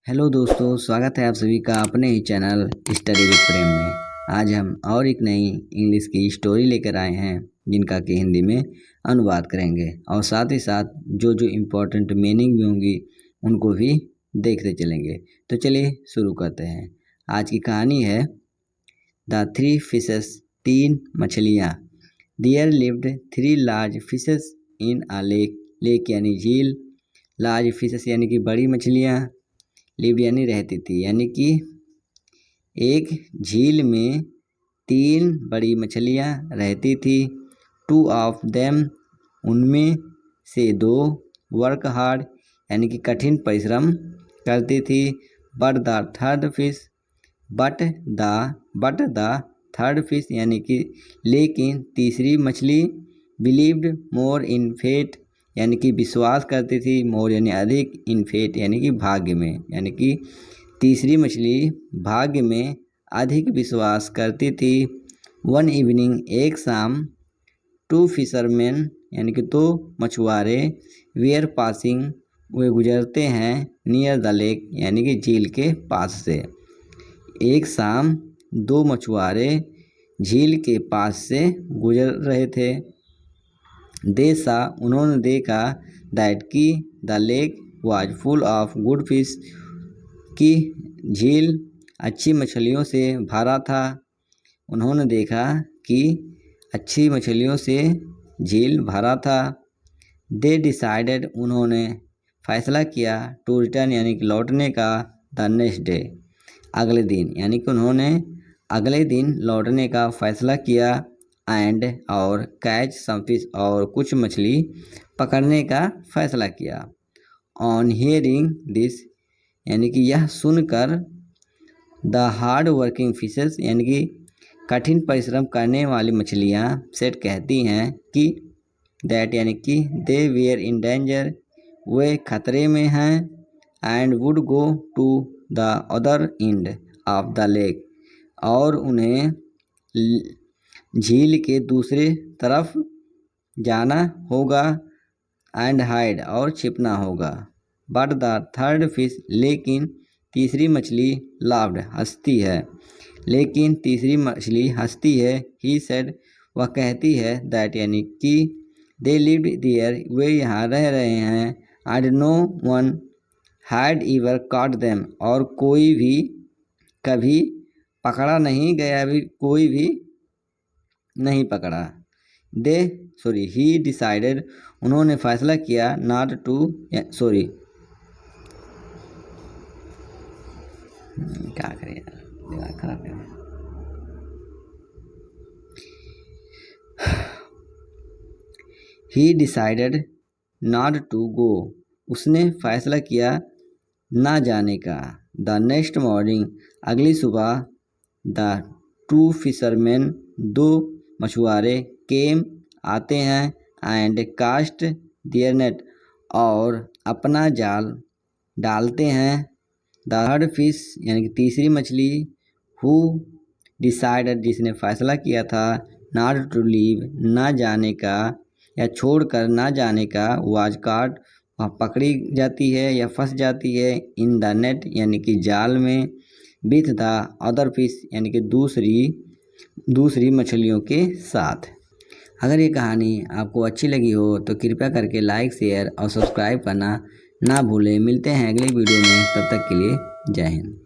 Hello दोस्तों, स्वागत है आप सभी का अपने ही चैनल स्टडी विद प्रेम में। आज हम और एक नई इंग्लिश की स्टोरी लेकर आए हैं जिनका कि हिंदी में अनुवाद करेंगे और साथ ही साथ जो जो इम्पोर्टेंट मीनिंग भी होंगी उनको भी देखते चलेंगे। तो चलिए शुरू करते हैं। आज की कहानी है द थ्री फिशेस, तीन मछलियाँ। There lived three large fishes in a lake. Lake यानी झील, लार्ज फिशेस यानी कि बड़ी मछलियाँ, लिव्ड यानी रहती थी, यानी कि एक झील में तीन बड़ी मछलियाँ रहती थी। टू ऑफ देम, उनमें से दो, वर्क हार्ड यानी कि कठिन परिश्रम करती थी। बट द थर्ड फिश यानी कि लेकिन तीसरी मछली, बिलीव्ड मोर इन फेट यानी कि विश्वास करती थी, मोर यानी अधिक, इन फेट यानी कि भाग्य में, यानी कि तीसरी मछली भाग्य में अधिक विश्वास करती थी। वन इवनिंग, एक शाम, टू फिशरमैन यानी कि दो मछुआरे, वेयर पासिंग, वे गुजरते हैं, नियर द लेक यानी कि झील के पास से। एक शाम दो मछुआरे झील के पास से गुजर रहे थे। दे सा, उन्होंने देखा, दैट की the lake was full of good fish, कि झील अच्छी मछलियों से भरा था। उन्होंने देखा कि अच्छी मछलियों से झील भरा था। दे डिसाइडेड, उन्होंने फैसला किया, टू रिटर्न यानी कि लौटने का, द नेक्स्ट डे अगले दिन, यानी कि उन्होंने अगले दिन लौटने का फैसला किया। एंड और कैच सम फिश, और कुछ मछली पकड़ने का फैसला किया। ऑन हियरिंग दिस, यानी कि यह सुनकर, द हार्ड वर्किंग फिशेस यानी कि कठिन परिश्रम करने वाली मछलियाँ सेट कहती हैं कि दैट यानी कि दे वेयर इन डेंजर, वे खतरे में हैं। And would go to the other end of the lake, और उन्हें झील के दूसरे तरफ जाना होगा। एंड हाइड, और छिपना होगा। बट द थर्ड फिश, लेकिन तीसरी मछली, लाफ्ड, हंसती है, लेकिन तीसरी मछली हंसती है। ही सेड, वह कहती है, दैट यानी कि दे लिव्ड देयर, वे यहाँ रह रहे हैं। And no one had ever caught them, और कोई भी कभी पकड़ा नहीं गया, भी कोई भी नहीं पकड़ा। ही डिसाइडेड, उन्होंने फैसला किया, नॉट टू, क्या करें यार, दिमाग खराब है। He decided not to go, उसने फैसला किया ना जाने का। द नेक्स्ट मॉर्निंग, अगली सुबह, द टू फिशरमैन, दो मछुआरे, केम, आते हैं, एंड कास्ट देयर नेट, और अपना जाल डालते हैं। द थर्ड फिश यानी कि तीसरी मछली, हु डिसाइडेड, जिसने फैसला किया था, नॉट टू लीव, ना जाने का या छोड़कर ना जाने का, वाज काट, वह पकड़ी जाती है या फंस जाती है, इन द नेट यानी कि जाल में, विथ द अदर फिश यानी कि दूसरी मछलियों के साथ। अगर ये कहानी आपको अच्छी लगी हो तो कृपया करके लाइक, शेयर और सब्सक्राइब करना ना भूलें। मिलते हैं अगले वीडियो में, तब तक के लिए जय हिंद।